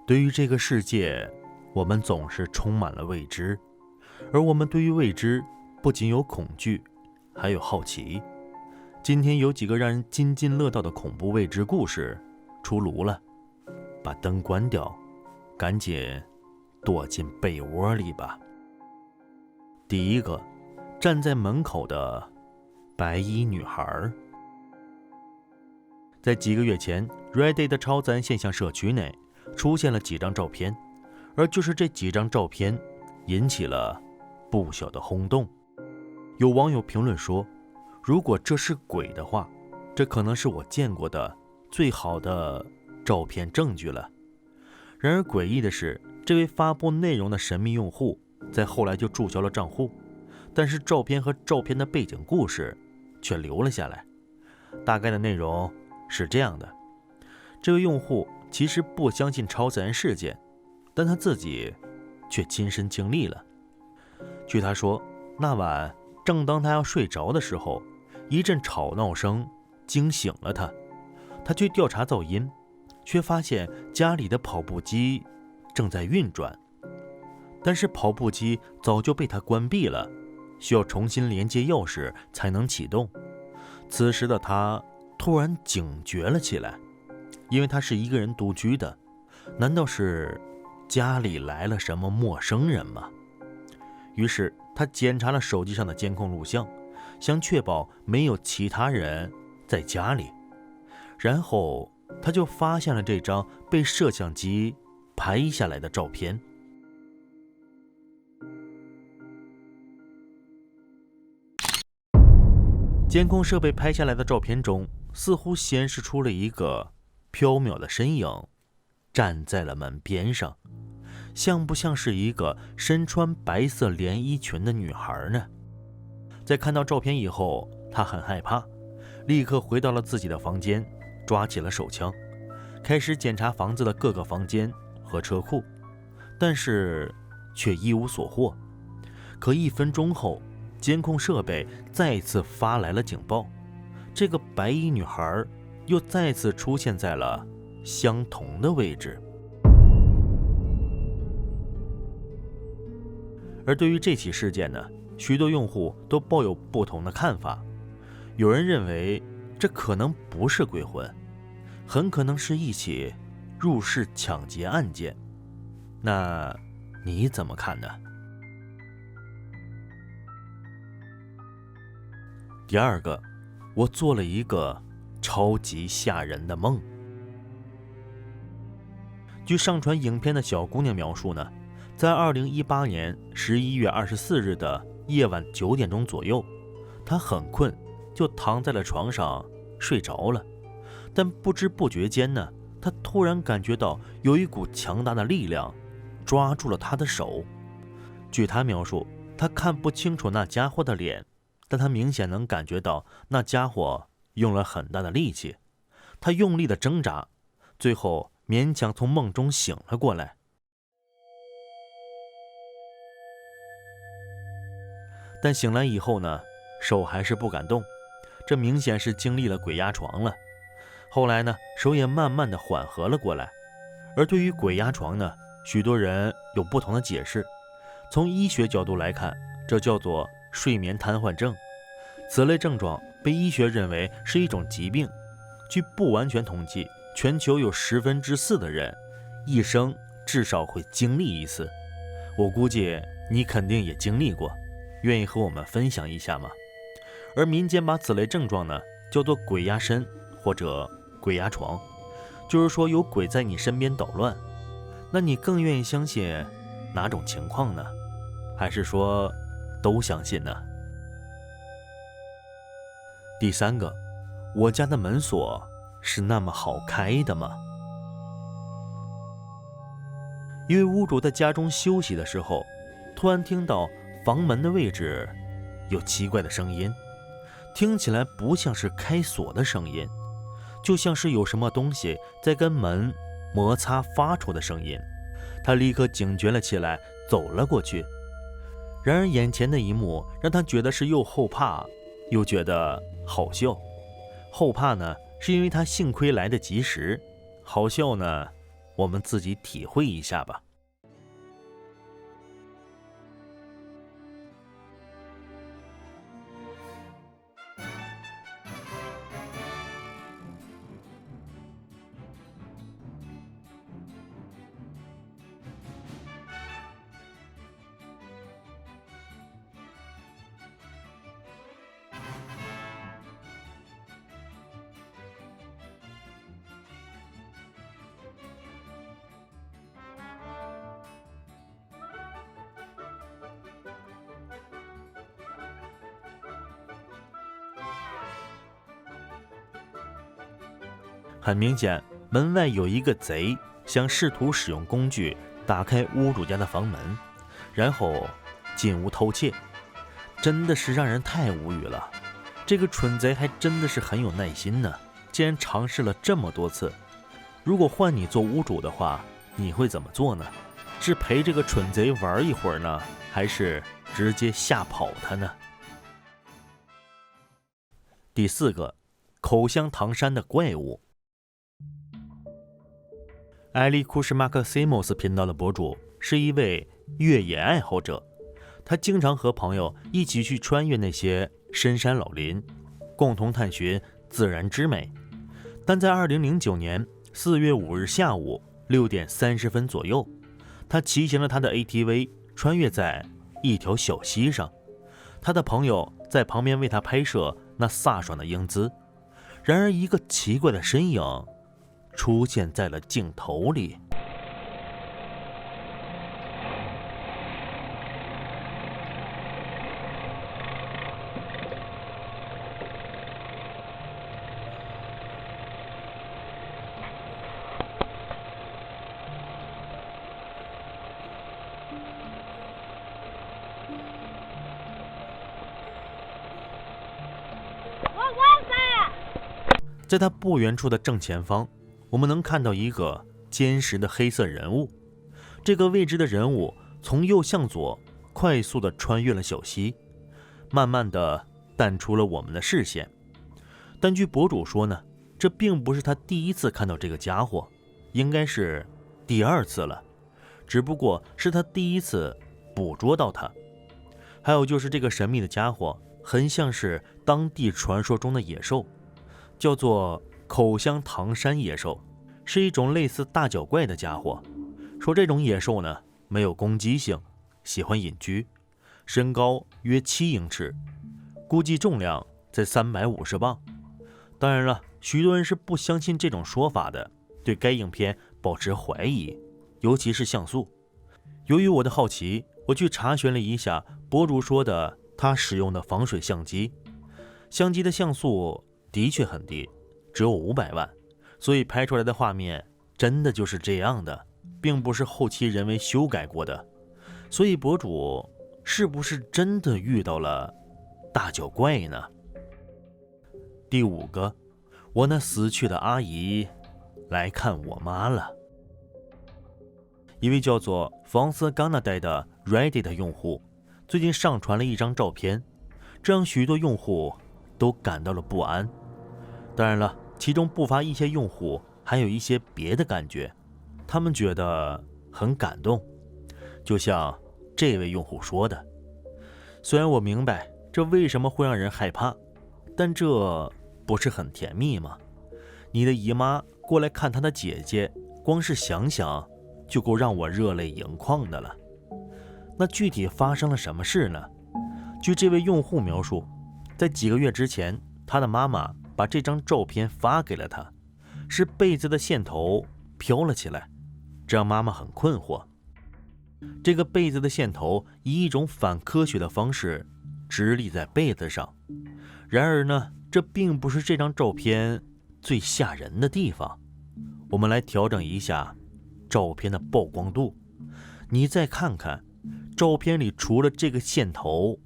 对于这个世界，我们总是充满了未知，而我们对于未知不仅有恐惧，还有好奇。今天有几个让人津津乐道的恐怖未知故事出炉了，把灯关掉，赶紧躲进被窝里吧。第一个，站在门口的白衣女孩。在几个月前 Reddit 的超自然现象社区内出现了几张照片，而就是这几张照片引起了不小的轰动。有网友评论说，如果这是鬼的话，这可能是我见过的最好的照片证据了。然而诡异的是，这位发布内容的神秘用户在后来就注销了账户，但是照片和照片的背景故事却留了下来。大概的内容是这样的，这位用户其实不相信超自然事件，但他自己却亲身经历了。据他说，那晚正当他要睡着的时候，一阵吵闹声惊醒了他。他去调查噪音，却发现家里的跑步机正在运转，但是跑步机早就被他关闭了，需要重新连接钥匙才能启动。此时的他突然警觉了起来，因为他是一个人独居的，难道是家里来了什么陌生人吗？于是他检查了手机上的监控录像，想确保没有其他人在家里。然后他就发现了这张被摄像机拍下来的照片。监控设备拍下来的照片中，似乎显示出了一个飘渺的身影站在了门边上，像不像是一个身穿白色连衣裙的女孩呢？在看到照片以后，他很害怕，立刻回到了自己的房间，抓起了手枪，开始检查房子的各个房间和车库，但是却一无所获。可1分钟后，监控设备再次发来了警报，这个白衣女孩又再次出现在了相同的位置。而对于这起事件呢，许多用户都抱有不同的看法。有人认为这可能不是鬼魂，很可能是一起入室抢劫案件。那你怎么看呢？第二个，我做了一个超级吓人的梦。据上传影片的小姑娘描述呢，在2018年11月24日的夜晚9点钟左右，她很困，就躺在了床上睡着了。但不知不觉间呢，她突然感觉到有一股强大的力量抓住了她的手。据她描述，她看不清楚那家伙的脸，但她明显能感觉到那家伙用了很大的力气。她用力的挣扎，最后勉强从梦中醒了过来。但醒来以后呢，手还是不敢动，这明显是经历了鬼压床了。后来呢，手也慢慢的缓和了过来。而对于鬼压床呢，许多人有不同的解释。从医学角度来看，这叫做睡眠瘫痪症。此类症状被医学认为是一种疾病。据不完全统计，全球有4%的人一生至少会经历一次。我估计你肯定也经历过，愿意和我们分享一下吗？而民间把此类症状呢叫做鬼压身或者鬼压床，就是说有鬼在你身边捣乱。那你更愿意相信哪种情况呢？还是说都相信呢？第三个，我家的门锁是那么好开的吗？一位屋主在家中休息的时候，突然听到房门的位置有奇怪的声音，听起来不像是开锁的声音，就像是有什么东西在跟门摩擦发出的声音。他立刻警觉了起来，走了过去。然而眼前的一幕让他觉得是又后怕又觉得好笑。后怕呢，是因为他幸亏来得及时；好笑呢，我们自己体会一下吧。很明显，门外有一个贼想试图使用工具打开屋主家的房门，然后进屋偷窃，真的是让人太无语了。这个蠢贼还真的是很有耐心呢，竟然尝试了这么多次。如果换你做屋主的话，你会怎么做呢？是陪这个蠢贼玩一会儿呢，还是直接吓跑他呢？第4个，口香糖山的怪物。艾利库什马克西莫斯频道的博主是一位越野爱好者，他经常和朋友一起去穿越那些深山老林，共同探寻自然之美。但在2009年4月5日下午6点30分左右，他骑行了他的 ATV 穿越在一条小溪上，他的朋友在旁边为他拍摄那飒爽的英姿。然而一个奇怪的身影出现在了镜头里。在他不远处的正前方，我们能看到一个坚实的黑色人物。这个未知的人物从右向左快速地穿越了小溪，慢慢地淡出了我们的视线。但据博主说呢，这并不是他第一次看到这个家伙，应该是第2次了，只不过是他第1次捕捉到他。还有就是这个神秘的家伙很像是当地传说中的野兽，叫做口香糖山野兽，是一种类似大脚怪的家伙。说这种野兽呢，没有攻击性，喜欢隐居，身高约7英尺，估计重量在350磅。当然了，许多人是不相信这种说法的，对该影片保持怀疑，尤其是像素。由于我的好奇，我去查询了一下博主说的他使用的防水相机，相机的像素的确很低，只有500万，所以拍出来的画面真的就是这样的，并不是后期人为修改过的。所以博主是不是真的遇到了大脚怪呢？第5个，我那死去的阿姨来看我妈了。一位叫做房斯冈纳代的 Reddit 用户最近上传了一张照片，这让许多用户都感到了不安。当然了，其中不乏一些用户还有一些别的感觉，他们觉得很感动。就像这位用户说的，虽然我明白这为什么会让人害怕，但这不是很甜蜜吗？你的姨妈过来看她的姐姐，光是想想就够让我热泪盈眶的了。那具体发生了什么事呢？据这位用户描述，在几个月之前，他的妈妈把这张照片发给了他，是被子的线头飘了起来，这让妈妈很困惑。这个被子的线头以一种反科学的方式直立在被子上。然而呢，这并不是这张照片最吓人的地方。我们来调整一下照片的曝光度，你再看看照片里除了这个线头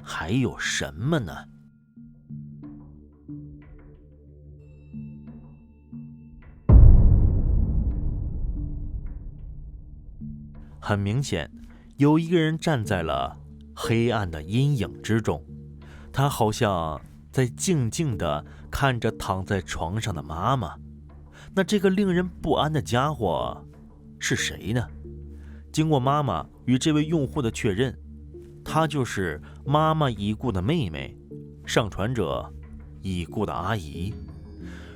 还有什么呢？很明显，有一个人站在了黑暗的阴影之中，他好像在静静地看着躺在床上的妈妈。那这个令人不安的家伙是谁呢？经过妈妈与这位用户的确认，她就是妈妈已故的妹妹，上传者已故的阿姨。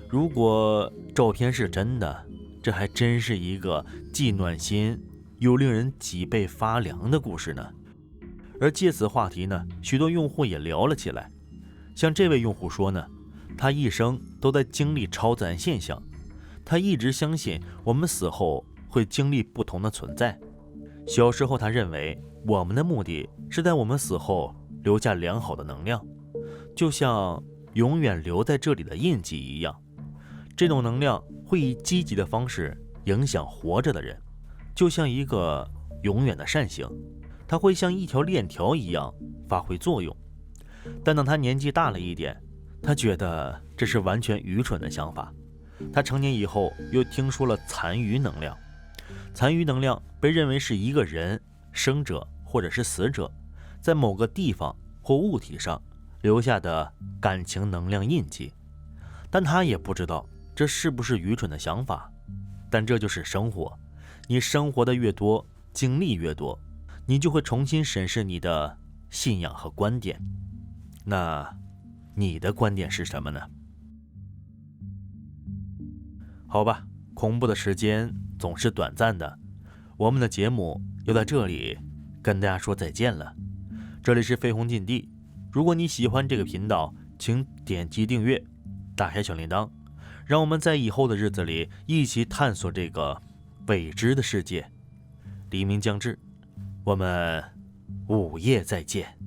如果照片是真的，这还真是一个既暖心又令人脊背发凉的故事呢。而借此话题呢，许多用户也聊了起来。像这位用户说呢，他一生都在经历超自然现象，他一直相信我们死后会经历不同的存在。小时候他认为我们的目的是在我们死后留下良好的能量，就像永远留在这里的印记一样。这种能量会以积极的方式影响活着的人，就像一个永远的扇形，它会像一条链条一样发挥作用。但当他年纪大了一点，他觉得这是完全愚蠢的想法。他成年以后又听说了残余能量。残余能量被认为是一个人，生者或者是死者，在某个地方或物体上留下的感情能量印记。但他也不知道这是不是愚蠢的想法。但这就是生活，你生活的越多，经历越多，你就会重新审视你的信仰和观点。那你的观点是什么呢？好吧，恐怖的时间总是短暂的，我们的节目又在这里跟大家说再见了。这里是飞鸿禁地，如果你喜欢这个频道，请点击订阅，打开小铃铛，让我们在以后的日子里一起探索这个未知的世界。黎明将至，我们午夜再见。